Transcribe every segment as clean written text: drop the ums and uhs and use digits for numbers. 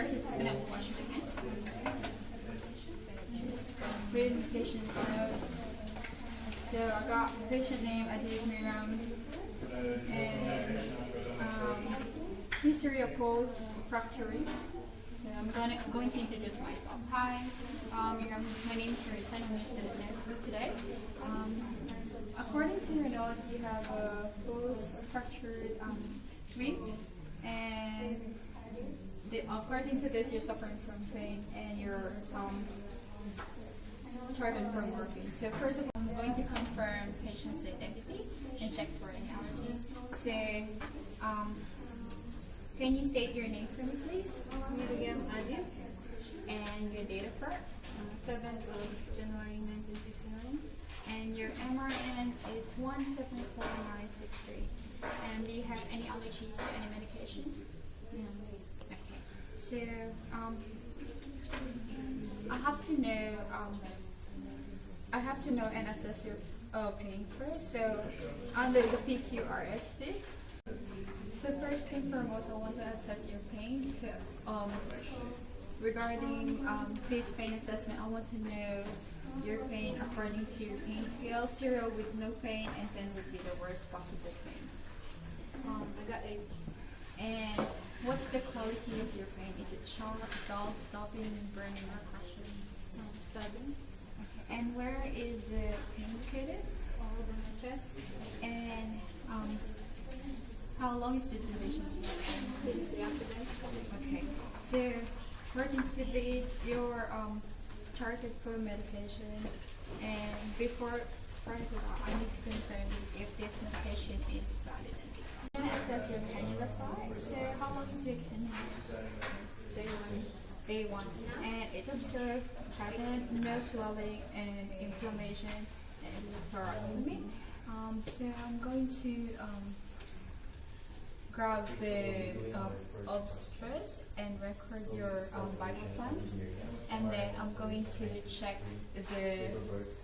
first, it's gonna wash your hand. Read patient note. So I got patient name Adib Miram and history of pulse fracturing. So I'm going to introduce myself. Hi, Miram. My name is Teresa. I'm a student nurse for today. According to your note, you have a pulse fractured ribs, and according to this, you're suffering from pain and you're charted for morphine. So first of all, I'm going to confirm patient's identity and check for any allergies. So can you state your name for me, please? Miriam Adib. And your date of birth? 7th of January 1969. And your MRN is 174963. And do you have any allergies to any medication? No. Okay. So I have to know and assess your pain first. So under the PQRST. So first and foremost, I want to assess your pain. So regarding this pain assessment, I want to know your pain according to your pain scale. 0 with no pain, and 10 would be the worst possible pain. I got 8. And what's the quality of your pain? Is it sharp, dull, stopping, burning, or crushing? Stabbing. Okay. And where is the pain located? All over my chest. And how long is the duration of your pain? Since the accident. Okay. So according to this, you're charted for medication, and prior to that, I need to confirm if this medication is valid. I'm going to assess your cannula size. So how long is your cannula? Day one. And it observed pattern, no swelling and inflammation and thoracotomy. So I'm going to grab the obstress and record your vital signs, and then I'm going to check the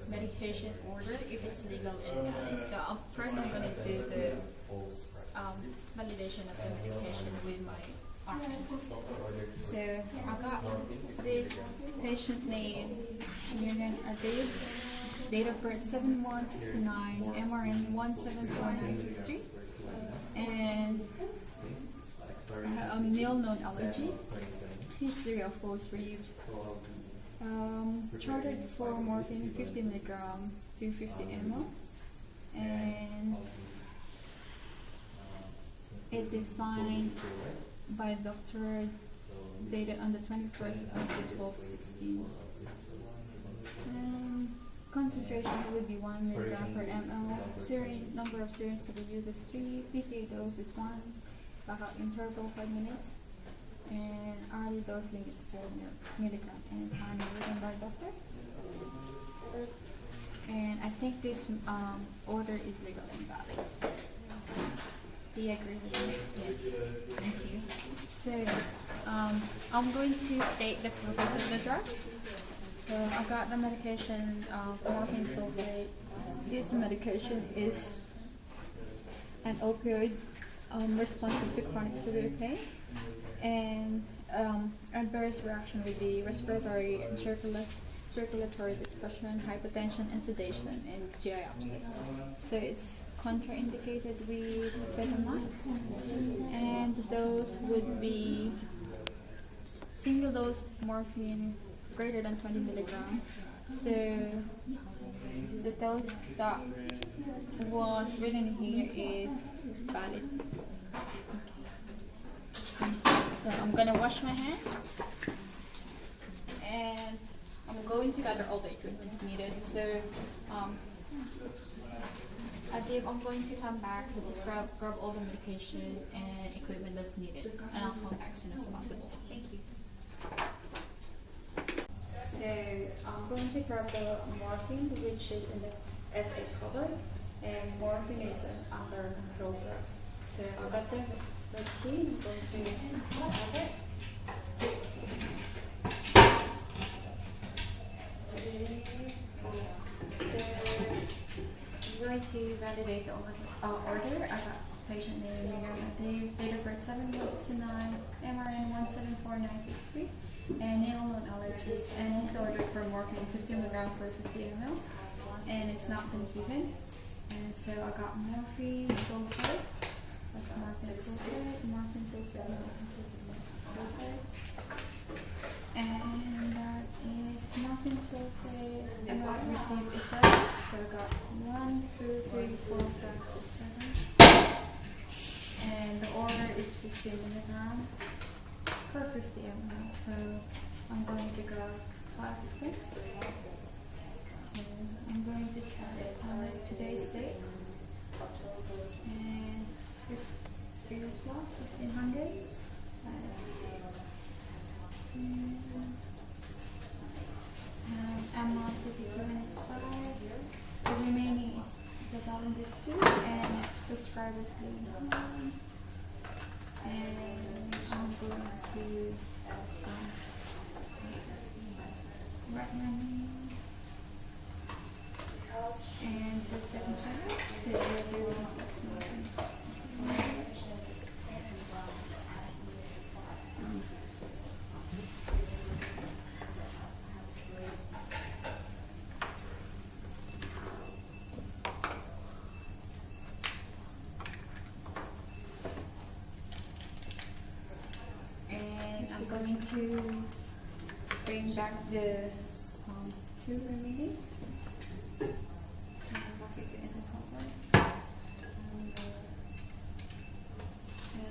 medication order if it's legal and valid. So first I'm going to do the validation of the medication with my RN. So I got this patient name, Miriam Adib, date of birth 7169, MRN 174963, and nil known allergy, history of false ribs, charted for morphine 50 mg, 250 ml, and it is signed by Dr. dated on the 21st of the 12th, 16. Concentration would be 1 mg per ml. Syringe, number of syringes to be used is 3. PCA dose is 1. Interval 5 minutes. And hourly dose limit is 12 milligram. And it's signed and written by doctor. And I think this order is legal and valid. Do you agree with me? Yes. Thank you. So I'm going to state the purpose of the drug. So I got the medication, morphine sulfate. This medication is an opioid responsive to chronic severe pain, and adverse reaction would be respiratory and circulatory depression, hypertension, and sedation, and GI upset. So it's contraindicated with betamax, and the dose would be single dose morphine greater than 20 milligram. So the dose that was written here is valid. So I'm gonna wash my hand, and I'm going to gather all the equipment needed. So Adib, I'm going to come back to just grab all the medication and equipment that's needed, and I'll come back as soon as possible. Thank you. So I'm going to grab the morphine, which is in the SA color, and morphine is an under control drug. So I got the key. I'm going to have it. So I'm going to validate the order. I got patient name, date of birth 7169, MRN 174963. And Nilmon analysis, and it's ordered for morphine 50 milligram for 50 ml, and it's not been given. And so I got morphine sulfate, that's morphine sulfate, morphine sulfate, and that is morphine sulfate. I got received a 7, so I got 1, 2, 3, 4, 5, 6, 7. And the order is 50 milligram per 50 ml, so I'm going to go 5, 6. So I'm going to try today's date, and 3 o'clock, 1500. Amount to be given is 5. The remaining is the balance is 2, and it's prescribers doing 1. And I'm going to write my name and the second channel, so everyone that's nothing. And I'm going to bring back the 2 remaining. And lock it in the cover. And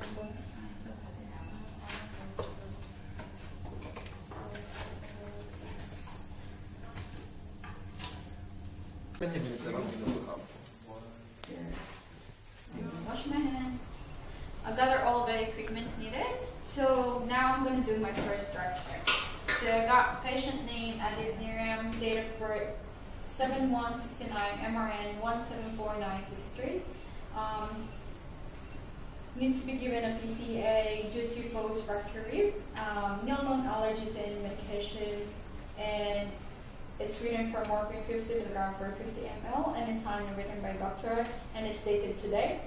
I'm going to sign for that. Wash my hands. I gathered all the equipments needed. So now I'm going to do my first drug check. So I got patient name, Adib Miriam, date of birth 7169, MRN 174963. Needs to be given a PCA due to post-fracture nil known allergies and medication, and it's written for morphine 50 milligram for 50 ml, and it's signed and written by doctor, and it's dated today.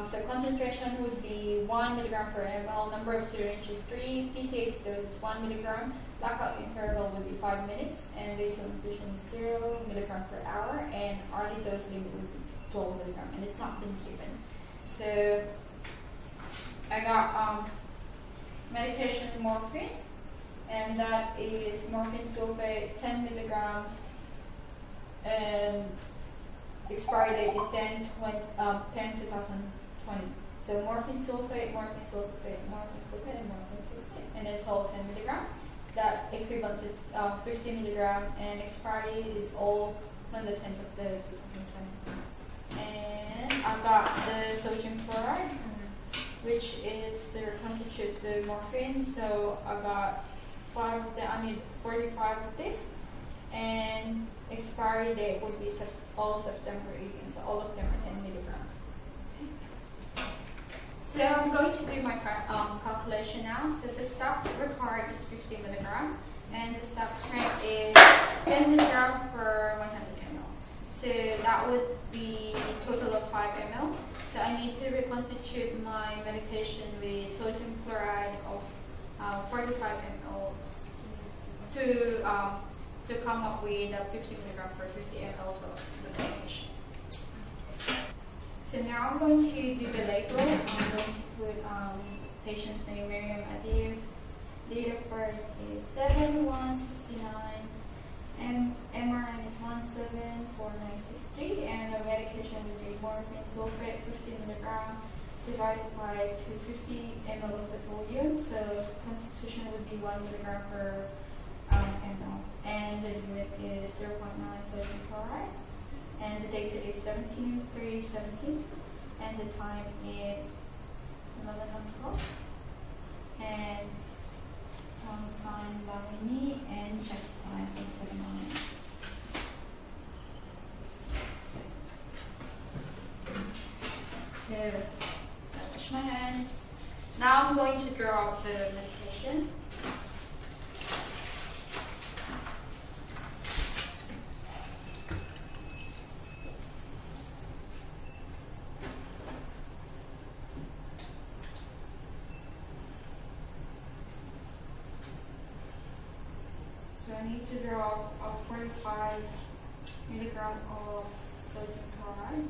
So concentration would be 1 milligram per ml, number of syringes 3, PCH dose is 1 milligram, blackout interval would be 5 minutes, and basal infusion is 0 milligram per hour, and hourly dose limit would be 12 milligram, and it's not been given. So I got medication morphine, and that is morphine sulfate 10 milligrams, and expiry date is 10/2020. So morphine sulfate, morphine sulfate, morphine sulfate, and morphine sulfate, and it's all 10 milligram. That equivalent to 50 milligram, and expiry is all on the 10th of the 2020. And I got the sodium chloride, which is the constitute the morphine. So I got 5 of I need 45 of this, and expiry date would be all September 18, so all of them are 10 milligrams. So I'm going to do my calculation now. So the stop required is 50 milligram, and the stop strength is 10 milligram per 100 ml. So that would be a total of 5 ml. So I need to reconstitute my medication with sodium chloride of 45 ml to come up with 50 milligram per 50 ml of the medication. So now I'm going to do the label. I'm going to put patient name Miriam Adib, date of birth is 7/1/69, and MRN is 174963, and the medication will be morphine sulfate 50 milligram divided by 250 ml of the volume. So constitution would be 1 milligram per ml, and the limit is 0.9 sodium chloride. And the date is 17/3/17, and the time is 11:12. And signed by me and checked by 879. So I wash my hands. Now I'm going to draw out the medication. So I need to draw a 45 milligram of sodium chloride.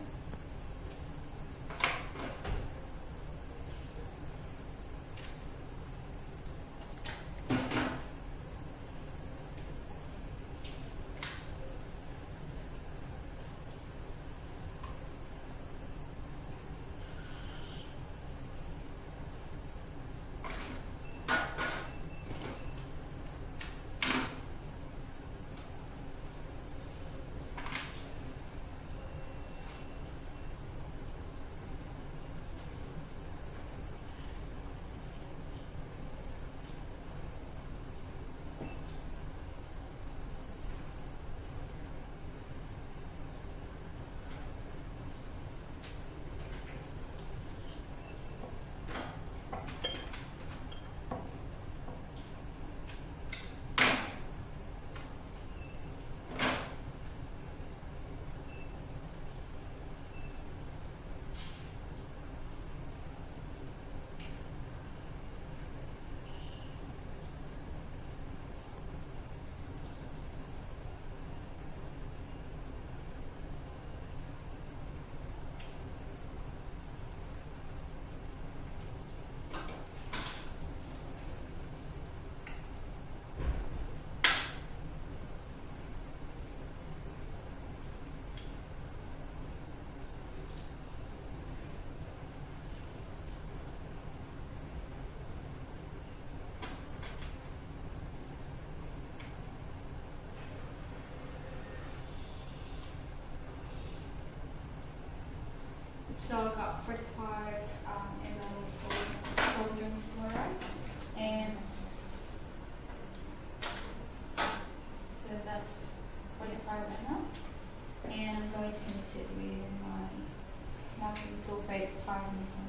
So I got 45 ml of sodium chloride, and so that's 45 ml. And I'm going to mix it with my natrium sulfate 5 ml.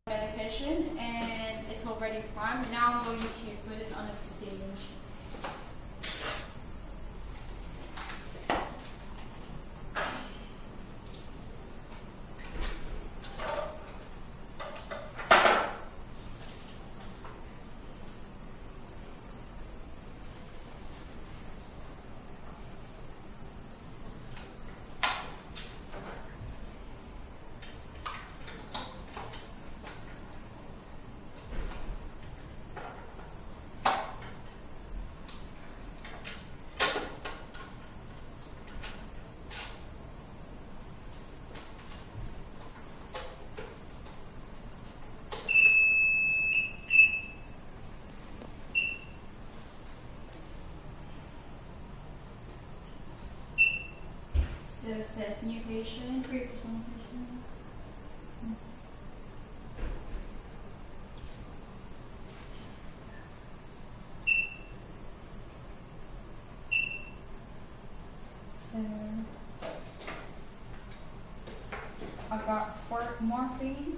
Medication, and it's already primed. Now I'm going to put it on a placebo machine. So it says new patient, previous one patient. So I got 4 morphine.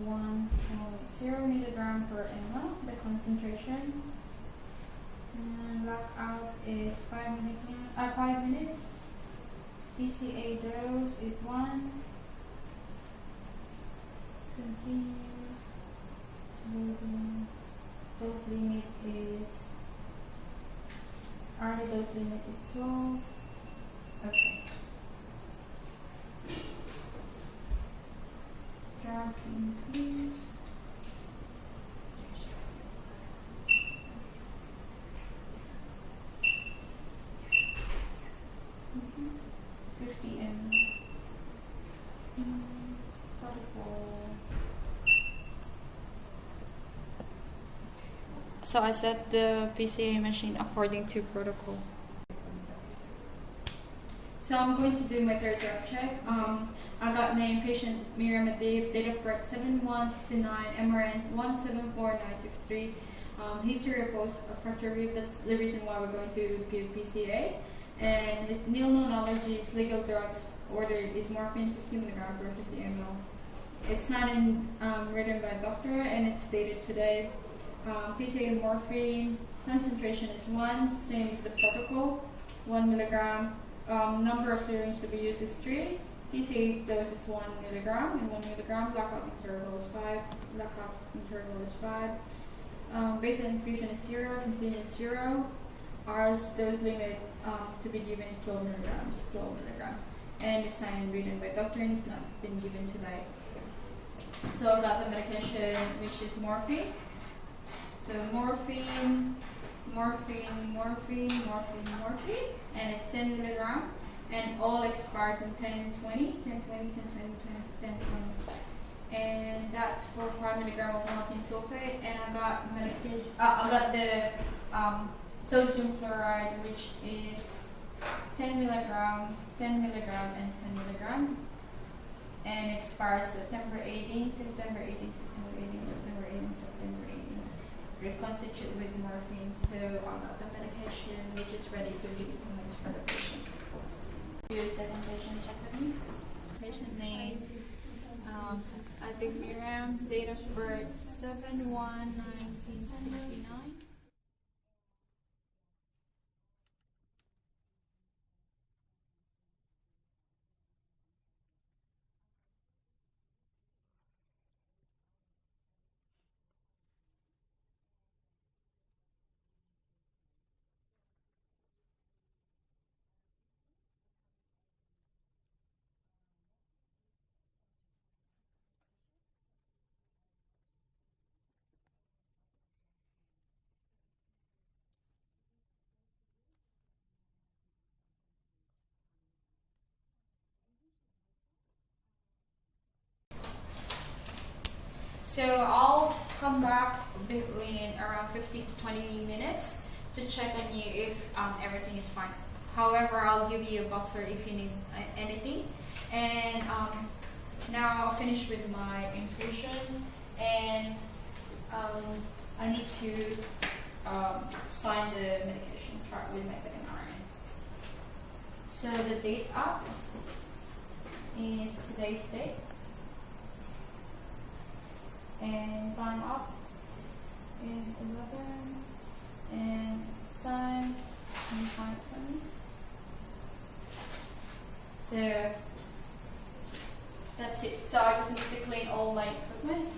1.0 milligram per ml, the concentration. And lockout is 5 minutes. PCA dose is 1. Continues. Loading. Dose limit is RD dose limit is 12. Okay. Drug includes 50 ml. Protocol. So I set the PCA machine according to protocol. So I'm going to do my third drug check. I got name patient Miriam Adib, date of birth 7/1/69, MRN 174963. History of post fracture rib. That's the reason why we're going to give PCA. And the nil known allergies, legal drugs ordered is morphine 50 mg per 50 ml. It's signed and written by doctor, and it's dated today. PCA morphine concentration is 1, same as the protocol, 1 milligram. Number of syringes to be used is 3. PCA dose is 1 milligram and 1 milligram. Blackout interval is 5. Blackout interval is 5. Basic infusion is 0. Continuous 0. Ours dose limit to be given is 12 milligrams. 12 milligram, and it's signed and written by doctor, and it's not been given tonight. So I got the medication, which is morphine. So morphine, and it's 10 milligram, and all expires in 10/20, 10/20, 10/20, 10/20. And that's for 5 milligram of morphine sulfate. And I got medication. I got the sodium chloride, which is 10 milligram, and 10 milligram, and expires September 18, September 18, September 18, September 18, September 18. Reconstitute with morphine. So I got the medication, which is ready to be implemented for the patient. Do your second patient check with me. Patient name, I think Miriam, date of birth 7/1/1969. So I'll come back between around 15 to 20 minutes to check on you if everything is fine. However, I'll give you a buzzer if you need anything. And now I'll finish with my infusion, and I need to sign the medication chart with my second RN. So the date up is today's date. And time up is 11, and sign, can you sign it for me? So that's it. So I just need to clean all my equipment.